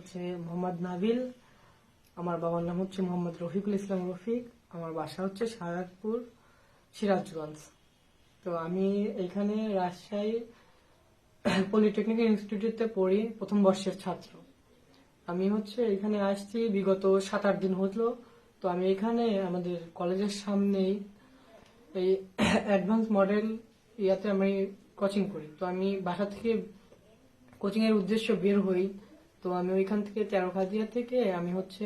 হচ্ছে মোহাম্মদ নাবিল। আমার বাবার নাম হচ্ছে মোহাম্মদ রফিকুল ইসলাম রফিক। আমার বাসা হচ্ছে শাহজাদপুর, সিরাজগঞ্জ। তো আমি এখানে রাজশাহী পলিটেকনিক ইনস্টিটিউটে পড়ি, প্রথম বর্ষের ছাত্র। আমি হচ্ছে এখানে আসছি বিগত 7-8 দিন হলো। তো আমি এখানে আমাদের কলেজের সামনেই এই অ্যাডভান্স মডেল ইয়াতে আমি কোচিং করি। তো আমি বাসা থেকে কোচিং এর উদ্দেশ্য বের হই। তো আমি ওইখান থেকে তেরোখাদিয়া থেকে আমি হচ্ছে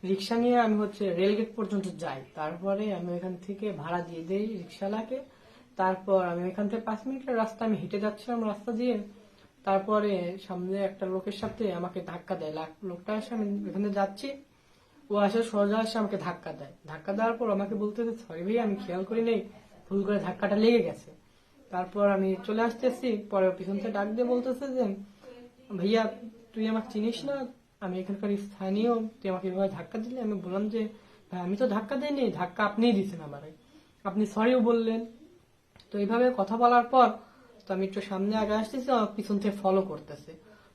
রিক্সা নিয়ে আমি হচ্ছে রেলগেট পর্যন্ত যাই। তারপরে আমি ওইখান থেকে ভাড়া দিয়ে দেই রিক্সাওয়ালাকে। তারপর আমি ওইখান থেকে 5 মিনিটের রাস্তা আমি হেঁটে যাচ্ছিলাম রাস্তা দিয়ে। তারপরে সামনে একটা লোকের সাথে আমাকে ধাক্কা দেয়। লোকটা এসে আমি ওইখানে যাচ্ছি, ও আসে সোজা আসে আমাকে ধাক্কা দেয়। ধাক্কা দেওয়ার পর আমাকে বলতেছে, সরি ভাই আমি খেয়াল করি নেই, ভুল করে ধাক্কাটা লেগে গেছে। তারপর আমি চলে আসতেছি, পরে পিছন থেকে ডাক দিয়ে বলতেছে যে, ভাইয়া তুই আমাকে চিনিস না, আমি এখানকার স্থানীয়, তুই আমাকে এভাবে ধাক্কা দিলি। আমি বললাম যে ভাই আমি তো ধাক্কা দিইনি, ধাক্কা আপনিই দিয়েছেন আমারে, আপনি সরিও বললেন। তো এইভাবে কথা বলার পর তো আমি একটু সামনে আগে আসতেছি, আমার পিছন থেকে ফলো করতেছে।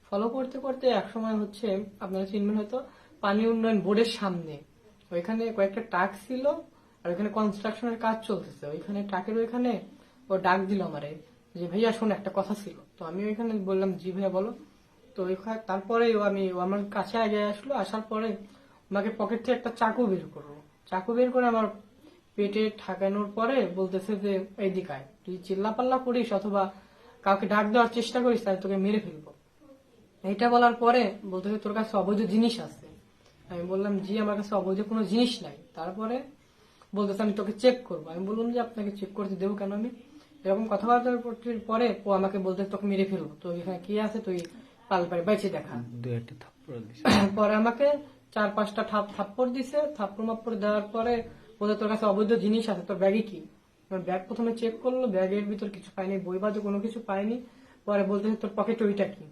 ফলো করতে করতে একসময় হচ্ছে, আপনারা চিনবেন হয়তো, পানি উন্নয়ন বোর্ডের সামনে ওইখানে কয়েকটা ট্রাক ছিল, আর ওইখানে কনস্ট্রাকশনের কাজ চলতেছে। ওইখানে ট্রাকের ওইখানে ও ডাক দিল আমারে যে ভাইয়া শোন একটা কথা ছিল। তো আমি ওইখানে বললাম জি ভাইয়া বলো। তো তারপরে ও আমার কাছে আগে আসলো, আসার পরে আমাকে পকেট থেকে একটা চাকু বের করলো। চাকু বের করে আমার পেটে ঠাকানোর পরে বলতেছে যে এইদিকে আয়, তুই চিল্লাপাল্লা করিস অথবা কাউকে ডাক দেওয়ার চেষ্টা করিস তাহলে তোকে মেরে ফেলবো। এইটা বলার পরে বলতেছে তোর কাছে অবৈধ জিনিস আছে। আমি বললাম জি আমার কাছে অবৈধ কোনো জিনিস নাই। তারপরে বলতেছে আমি তোকে চেক করবো। আমি বললাম যে আপনাকে চেক করতে দেবো কেন আমি? এরকম কথাবার্তার পরে ও আমাকে বলতে তোকে মেরে ফেলবো, তো এখানে কি আছে তুই পালপারে বাইছে দেখা। পরে আমাকে 4-5টা থাপ্পড় দিছে। থাপ্পড় মাপ্পড় দেওয়ার পরে বলতে তোর কাছে অবৈধ জিনিস আছে, তোর ব্যাগে কি? ব্যাগ প্রথমে চেক করলো, ব্যাগের ভিতর কিছু পাইনি, বই বাদে কোনো কিছু পাইনি। পরে বলতেছে তোর পকেটে ওইটা কি,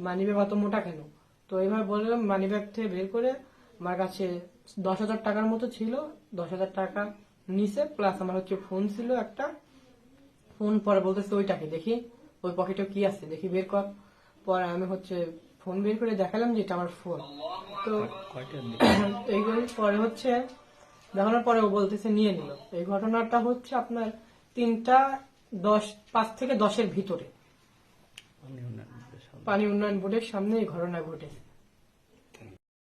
মানিব্যাগ অত মোটা কেন? তো এইভাবে বললাম, মানিব্যাগ থেকে বের করে আমার কাছে 10,000 টাকার মতো ছিল। 10,000 টাকা নিচে প্লাস আমার হচ্ছে ফোন ছিল একটা ফোন। পরে বলতেছে ওইটাকে দেখি, ওই পকেটে কি আছে দেখি, বের কর। পরে আমি হচ্ছে ফোন বের করে দেখালাম যে এটা আমার ফোন। তো এইগুলো পরে হচ্ছে দেখানোর পরে ও বলতেছে নিয়ে নিল। এই ঘটনাটা হচ্ছে আপনার 5 থেকে 10-এর ভিতরে পানি উন্নয়ন বোর্ডের সামনে এই ঘটনা ঘটেছে।